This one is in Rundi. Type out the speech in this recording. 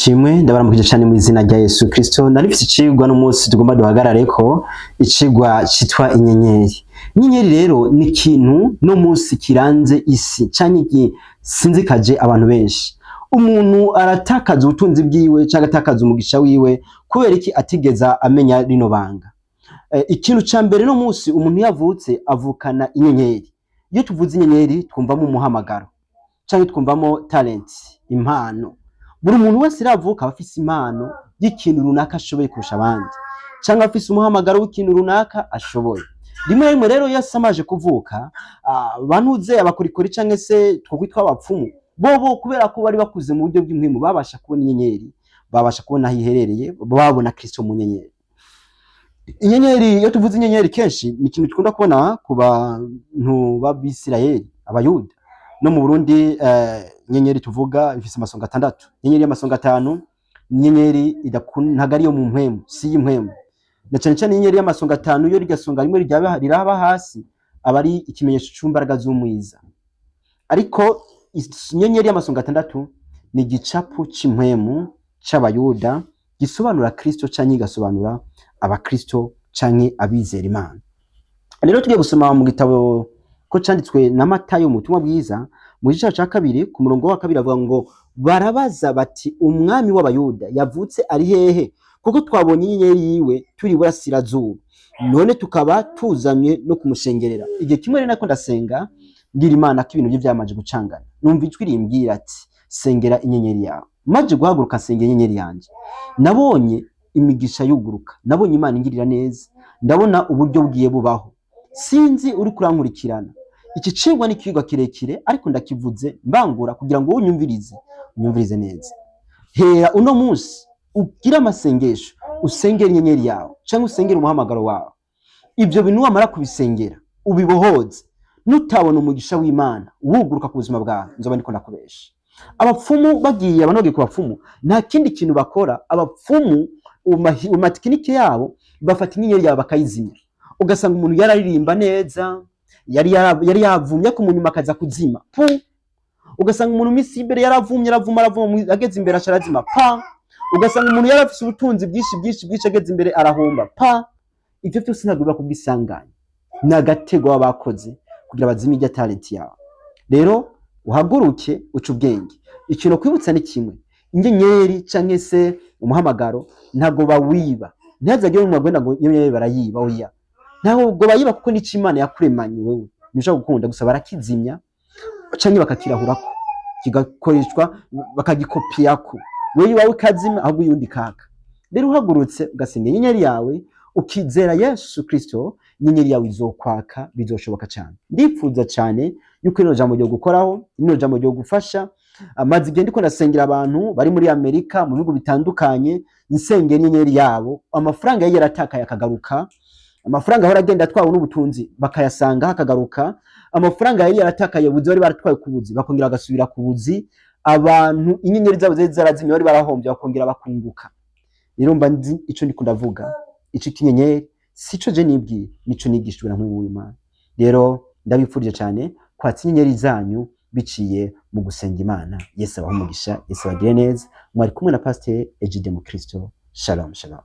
Shimwe ndabaramukije cyane mu izina rya Yesu Kristo. Narifise icigwa n'umunsi tugomba duhagarareko, icigwa citwa inyenyeri. Inyenyeri rero ni ikintu no munsi kiranze isi canke sinzikaje abantu benshi. Umuntu aratakaza ubutunzi bwiwe canke atakaza umugisha wiwe kubera iki atigeza amenya rino banga. Ikintu ca mbere no munsi umuntu yavutse avukana inyenyeri. Iyo tuvuze inyenyeri twumvamo umuhamagaro canke twumvamo talent, impano. Buri muntu wese iravuka afise impano y'ikintu runaka ashoboye kurusha abandi canke afise umuhamagaro w'ikintu runaka ashoboye. Rimwe rimwe rero yasamaje kuvuka bantuze abakorikori canke se twokwitwa abapfumu bobo kubera ko bari bakuze mu buryo bw'impwemu babasha kubona inyenyeri, babasha kubona aho iherereye, babona Kristo mu nyenyeri. Inyenyeri, iyo tuvuze inyenyeri kenshi ni ikintu dukunda kubona ku bantu b'Abisirayeli, Abayuda. No mu Burundi inyenyeri tuvuga ifise amasonga 6. Inyenyeri y'amasonga 5 inyenyeri ntago ariyo mu mpwemu, si y'impwemu. Na cyane cyane inyenyeri y'amasonga 5 iyo rirya songa rimwe riraba hasi aba ari ikimenyetso cy'imbaraga z'umwiza. Ariko inyenyeri y'amasonga 6 ni igicapu c'impwemu c'Abayuda gisobanura Kristo canke gasobanura abakristo canke abizera Imana. Rero tugiye gusoma mu gitabo ko canditswe na Matayo mu butumwa bwiza mu gice ca 2 ku murongo wa 2 avuga ngo barabaza bati umwami w'Abayuda yavutse ari hehe, kuko twabonye inyenyeri yiwe turi burasirazuba, none tukaba tuzamye no kumushengerera. Igihe kimwe rero nako ndasenga ngira Imana ko ibintu bye byamaje gucangana, numva ijwi rimbwira ati sengera inyenyeri yawe. Maje guhaguruka sengera inyenyeri yanje, nabonye imigisha yuguruka, nabonye Imana ingirira neza, ndabona uburyo bwiye bubaho. Sinzi uri kurankurikirana, iki cigwa ni kigwa kirekire ariko ndakivuze mbangura kugira ngo unyumvirize neza. Hera uno munsi ugira amasengesho, usengera inyenyeri yawe canke usengera umuhamagaro wawe. Ibyo bintu wamara kubisengera ubibohoze, nutabona umugisha w'Imana wuguruka ku buzima bwawe, nzoba ndiko ndakubesha. Abapfumu bagiye abanoge ku bapfumu nta kindi kintu bakora. Abapfumu umatekinike yabo bafata inyenyeri yawe bakayizimya, ugasanga umuntu yararirimba neza, yari yavumye ko munyuma akaza kuzima pu, ugasanga umuntu misi imbere yaravumye ageze imbere asharazima pa, ugasanga umuntu yarafise ubutunzi bwinshi ageze imbere arahomba pa. Ivyo byose ntabwo biba kubwisanganya, nagatego wabakoze kugira bazime irya talent yawe. Rero uhaguruke uca ubwenge. Ikintu kwibutsa ni kimwe, inyenyeri canke se umuhamagaro ntago bawiba. Ntihazagire umuntu agenda ngo inyenyeri barayiba, oya, ntago bayiba kuko ni Imana yakuremanye wewe. Nisho gukunda gusa barakizimya canke bakakirahurako kigakoreshwa bakagikopiyako, wewe wawe kazima ahubwo yundi kaka. Rero uhagurutse ugasenga inyenyeri yawe ukizera Yesu Kristo, inyenyeri yawe izokwaka, bizoshoboka cyane. Ndipfuza cyane yuko ino jambo ryo gukoraho, ino jambo ryo gufasha. Amazi igenda ko ndasengera abantu bari muri Amerika, mu bihugu bitandukanye, insengera inyenyeri yabo, amafaranga yari yaratakaye akagaruka, amafaranga ahora agenda atwawe n'ubutunzi bakayasanga hakagaruka, amafaranga yari yaratakaye ubuzi bari baratwaye ku buzi bakongera agasubira ku buzi, abantu inyenyeri zabo zarazimye bari barahombye bakongera bakunguka. Rero mba nzi ico ndiko ndavuga, ico kinyenyeri sico je nibwiye, nico nigishijwe na Mwuka w'Imana. Rero ndabifurije cyane kwatsa inyenyeri zanyu biciye mu gusenga Imana. Yesu abahe umugisha, Yesu abagire neza. Mwari kumwe na Pastor Ejide mu Kristo. Shalom shalom.